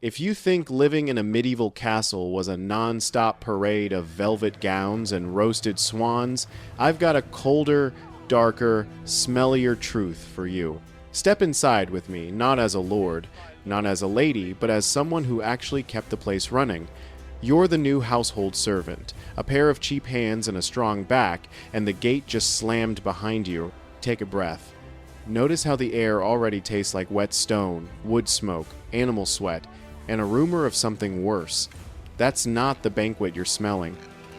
If you think living in a medieval castle was a non-stop parade of velvet gowns and roasted swans, I've got a colder, darker, smellier truth for you. Step inside with me, not as a lord, not as a lady, but as someone who actually kept the place running. You're the new household servant, a pair of cheap hands and a strong back, and the gate just slammed behind you. Take a breath. Notice how the air already tastes like wet stone, wood smoke, animal sweat, and a rumor of something worse. That's not the banquet you're smelling.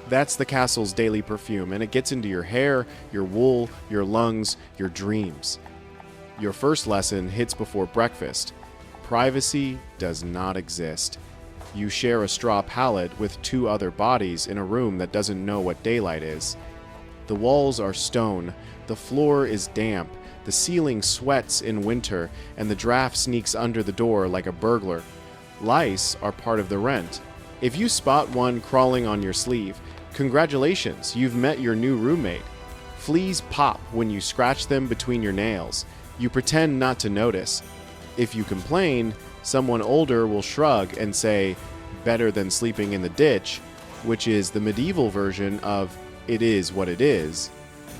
That's the castle's daily perfume, and it gets into your hair, your wool, your lungs, your dreams. Your first lesson hits before breakfast. Privacy does not exist. You share a straw pallet with two other bodies in a room that doesn't know what daylight is. The walls are stone, the floor is damp, the ceiling sweats in winter, and the draft sneaks under the door like a burglar. Lice are part of the rent. If you spot one crawling on your sleeve, congratulations, you've met your new roommate. Fleas pop when you scratch them between your nails. You pretend not to notice. If you complain, someone older will shrug and say, better than sleeping in the ditch, which is the medieval version of it is what it is.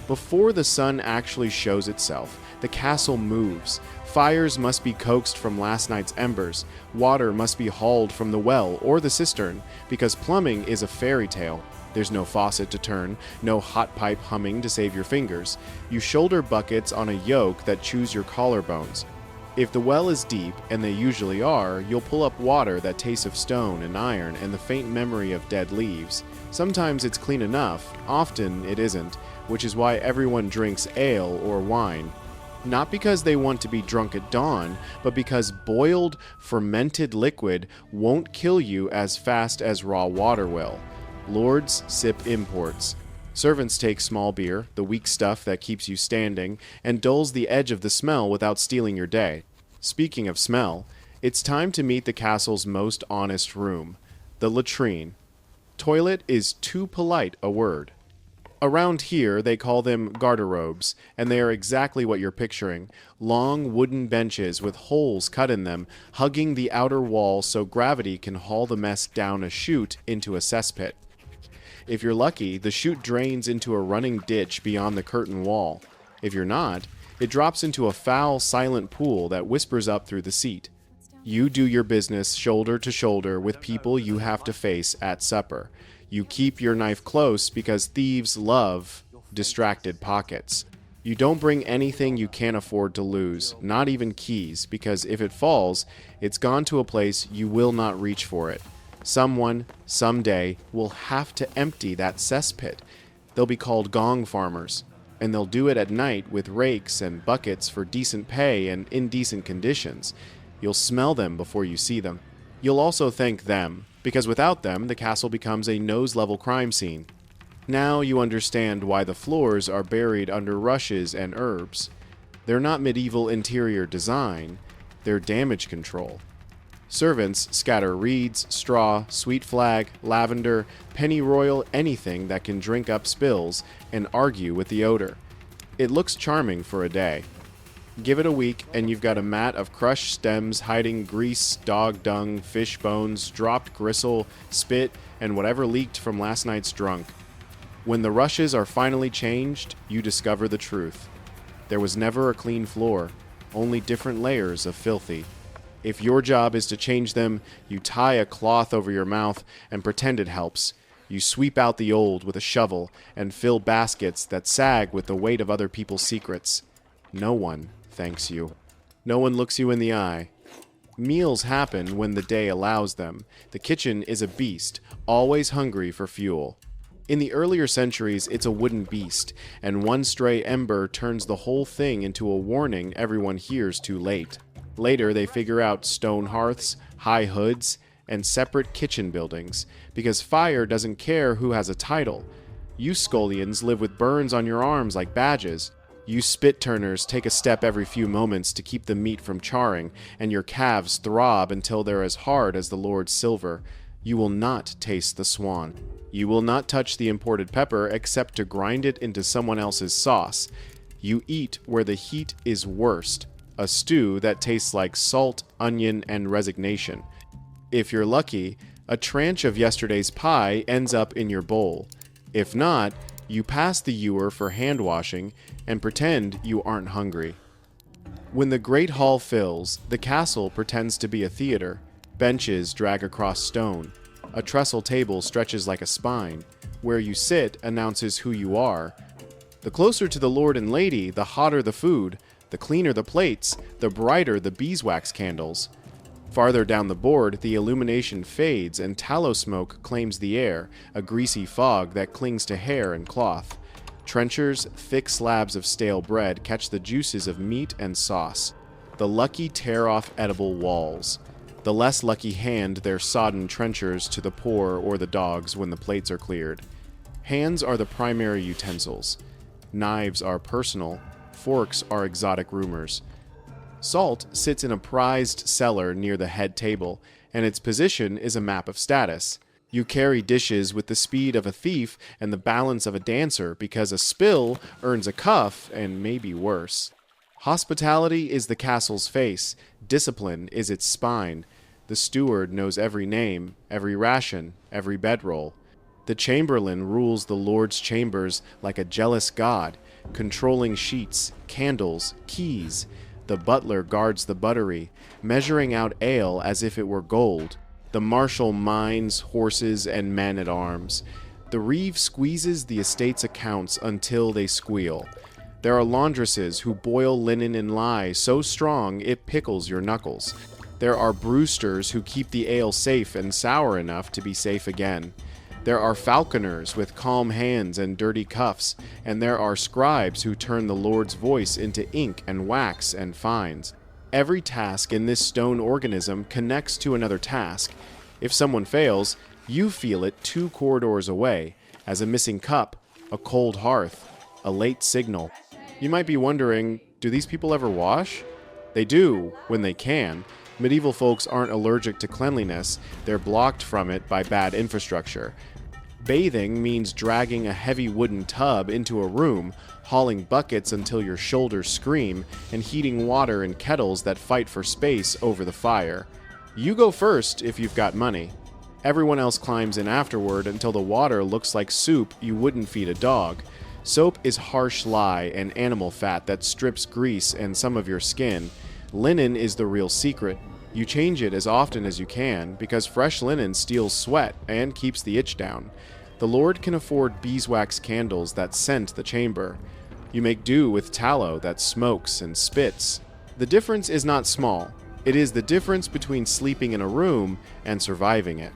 Before the sun actually shows itself, the castle moves. Fires must be coaxed from last night's embers. Water must be hauled from the well or the cistern, because plumbing is a fairy tale. There's no faucet to turn, no hot pipe humming to save your fingers. You shoulder buckets on a yoke that chews your collarbones. If the well is deep, and they usually are, you'll pull up water that tastes of stone and iron and the faint memory of dead leaves. Sometimes it's clean enough, often it isn't, which is why everyone drinks ale or wine. Not because they want to be drunk at dawn, but because boiled, fermented liquid won't kill you as fast as raw water will. Lords sip imports. Servants take small beer, the weak stuff that keeps you standing, and dulls the edge of the smell without stealing your day. Speaking of smell, it's time to meet the castle's most honest room, the latrine. Toilet is too polite a word. Around here, they call them garderobes, and they are exactly what you're picturing. Long wooden benches with holes cut in them, hugging the outer wall so gravity can haul the mess down a chute into a cesspit. If you're lucky, the chute drains into a running ditch beyond the curtain wall. If you're not, it drops into a foul, silent pool that whispers up through the seat. You do your business shoulder to shoulder with people you have to face at supper. You keep your knife close because thieves love distracted pockets. You don't bring anything you can't afford to lose, not even keys, because if it falls, it's gone to a place you will not reach for it. Someone, someday, will have to empty that cesspit. They'll be called gong farmers, and they'll do it at night with rakes and buckets for decent pay and indecent conditions. You'll smell them before you see them. You'll also thank them, because without them, the castle becomes a nose-level crime scene. Now you understand why the floors are buried under rushes and herbs. They're not medieval interior design, they're damage control. Servants scatter reeds, straw, sweet flag, lavender, pennyroyal, anything that can drink up spills, and argue with the odor. It looks charming for a day. Give it a week, and you've got a mat of crushed stems hiding grease, dog dung, fish bones, dropped gristle, spit, and whatever leaked from last night's drunk. When the rushes are finally changed, you discover the truth. There was never a clean floor, only different layers of filthy. If your job is to change them, you tie a cloth over your mouth and pretend it helps. You sweep out the old with a shovel and fill baskets that sag with the weight of other people's secrets. No one thanks you. No one looks you in the eye. Meals happen when the day allows them. The kitchen is a beast, always hungry for fuel. In the earlier centuries, it's a wooden beast, and one stray ember turns the whole thing into a warning everyone hears too late. Later, they figure out stone hearths, high hoods, and separate kitchen buildings, because fire doesn't care who has a title. You scullions live with burns on your arms like badges. You spit-turners take a step every few moments to keep the meat from charring, and your calves throb until they're as hard as the Lord's silver. You will not taste the swan. You will not touch the imported pepper except to grind it into someone else's sauce. You eat where the heat is worst, a stew that tastes like salt, onion, and resignation. If you're lucky, a tranche of yesterday's pie ends up in your bowl. If not, you pass the ewer for hand washing and pretend you aren't hungry. When the great hall fills, the castle pretends to be a theater. Benches drag across stone. A trestle table stretches like a spine. Where you sit announces who you are. The closer to the lord and lady, the hotter the food. The cleaner the plates, the brighter the beeswax candles. Farther down the board, the illumination fades and tallow smoke claims the air, a greasy fog that clings to hair and cloth. Trenchers, thick slabs of stale bread catch the juices of meat and sauce. The lucky tear off edible walls. The less lucky hand their sodden trenchers to the poor or the dogs when the plates are cleared. Hands are the primary utensils. Knives are personal. Forks are exotic rumors. Salt sits in a prized cellar near the head table, and its position is a map of status. You carry dishes with the speed of a thief and the balance of a dancer because a spill earns a cuff and maybe worse. Hospitality is the castle's face. Discipline is its spine. The steward knows every name, every ration, every bedroll. The chamberlain rules the lord's chambers like a jealous god, controlling sheets, candles, keys. The butler guards the buttery, measuring out ale as if it were gold. The marshal mines horses and men at arms. The reeve squeezes the estate's accounts until they squeal. There are laundresses who boil linen in lye so strong it pickles your knuckles. There are brewsters who keep the ale safe and sour enough to be safe again. There are falconers with calm hands and dirty cuffs, and there are scribes who turn the Lord's voice into ink and wax and fines. Every task in this stone organism connects to another task. If someone fails, you feel it 2 corridors away, as a missing cup, a cold hearth, a late signal. You might be wondering, do these people ever wash? They do, when they can. Medieval folks aren't allergic to cleanliness, they're blocked from it by bad infrastructure. Bathing means dragging a heavy wooden tub into a room, hauling buckets until your shoulders scream, and heating water in kettles that fight for space over the fire. You go first if you've got money. Everyone else climbs in afterward until the water looks like soup you wouldn't feed a dog. Soap is harsh lye and animal fat that strips grease and some of your skin. Linen is the real secret. You change it as often as you can, because fresh linen steals sweat and keeps the itch down. The Lord can afford beeswax candles that scent the chamber. You make do with tallow that smokes and spits. The difference is not small. It is the difference between sleeping in a room and surviving it.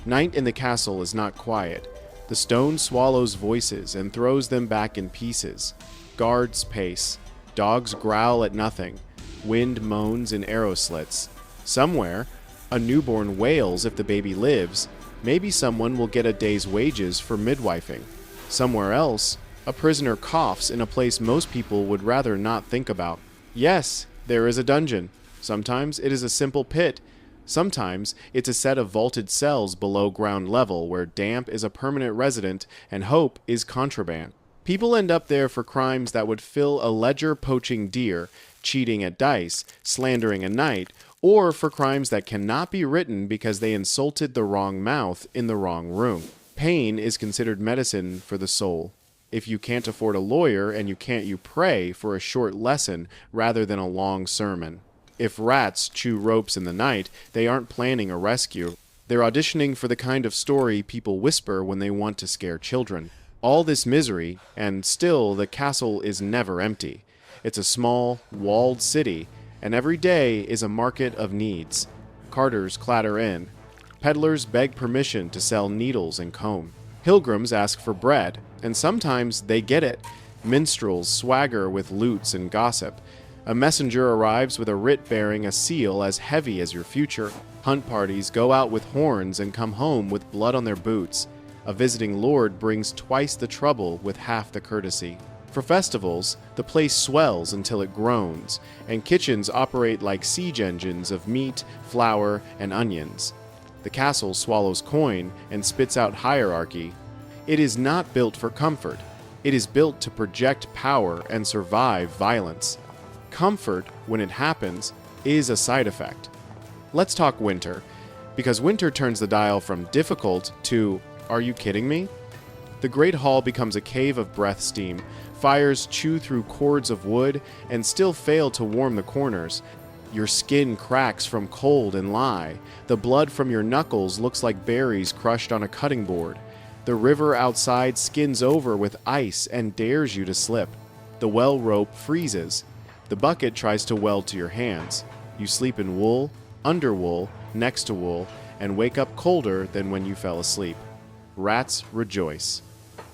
Night in the castle is not quiet. The stone swallows voices and throws them back in pieces. Guards pace. Dogs growl at nothing. Wind moans in arrow slits. Somewhere, a newborn wails if the baby lives. Maybe someone will get a day's wages for midwifing. Somewhere else, a prisoner coughs in a place most people would rather not think about. Yes, there is a dungeon. Sometimes it is a simple pit. Sometimes it's a set of vaulted cells below ground level where damp is a permanent resident and hope is contraband. People end up there for crimes that would fill a ledger poaching deer, cheating at dice, slandering a knight, or for crimes that cannot be written because they insulted the wrong mouth in the wrong room. Pain is considered medicine for the soul. If you can't afford a lawyer and you pray for a short lesson rather than a long sermon. If rats chew ropes in the night, they aren't planning a rescue. They're auditioning for the kind of story people whisper when they want to scare children. All this misery, and still the castle is never empty. It's a small, walled city, and every day is a market of needs. Carters clatter in. Peddlers beg permission to sell needles and comb. Pilgrims ask for bread, and sometimes they get it. Minstrels swagger with lutes and gossip. A messenger arrives with a writ bearing a seal as heavy as your future. Hunt parties go out with horns and come home with blood on their boots. A visiting lord brings twice the trouble with half the courtesy. For festivals, the place swells until it groans, and kitchens operate like siege engines of meat, flour, and onions. The castle swallows coin and spits out hierarchy. It is not built for comfort. It is built to project power and survive violence. Comfort, when it happens, is a side effect. Let's talk winter, because winter turns the dial from difficult to, are you kidding me? The great hall becomes a cave of breath steam. Fires chew through cords of wood and still fail to warm the corners. Your skin cracks from cold and lie. The blood from your knuckles looks like berries crushed on a cutting board. The river outside skins over with ice and dares you to slip. The well rope freezes. The bucket tries to weld to your hands. You sleep in wool, under wool, next to wool, and wake up colder than when you fell asleep. Rats rejoice.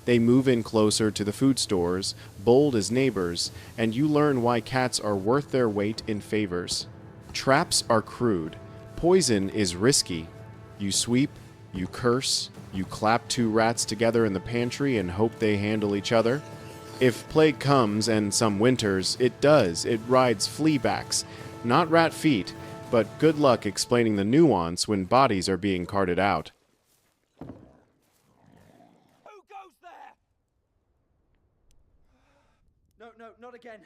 They move in closer to the food stores, bold as neighbors, and you learn why cats are worth their weight in favors. Traps are crude. Poison is risky. You sweep, you curse, you clap two rats together in the pantry and hope they handle each other. If plague comes, and some winters, it does. It rides fleabacks, not rat feet, but good luck explaining the nuance when bodies are being carted out. No, not again.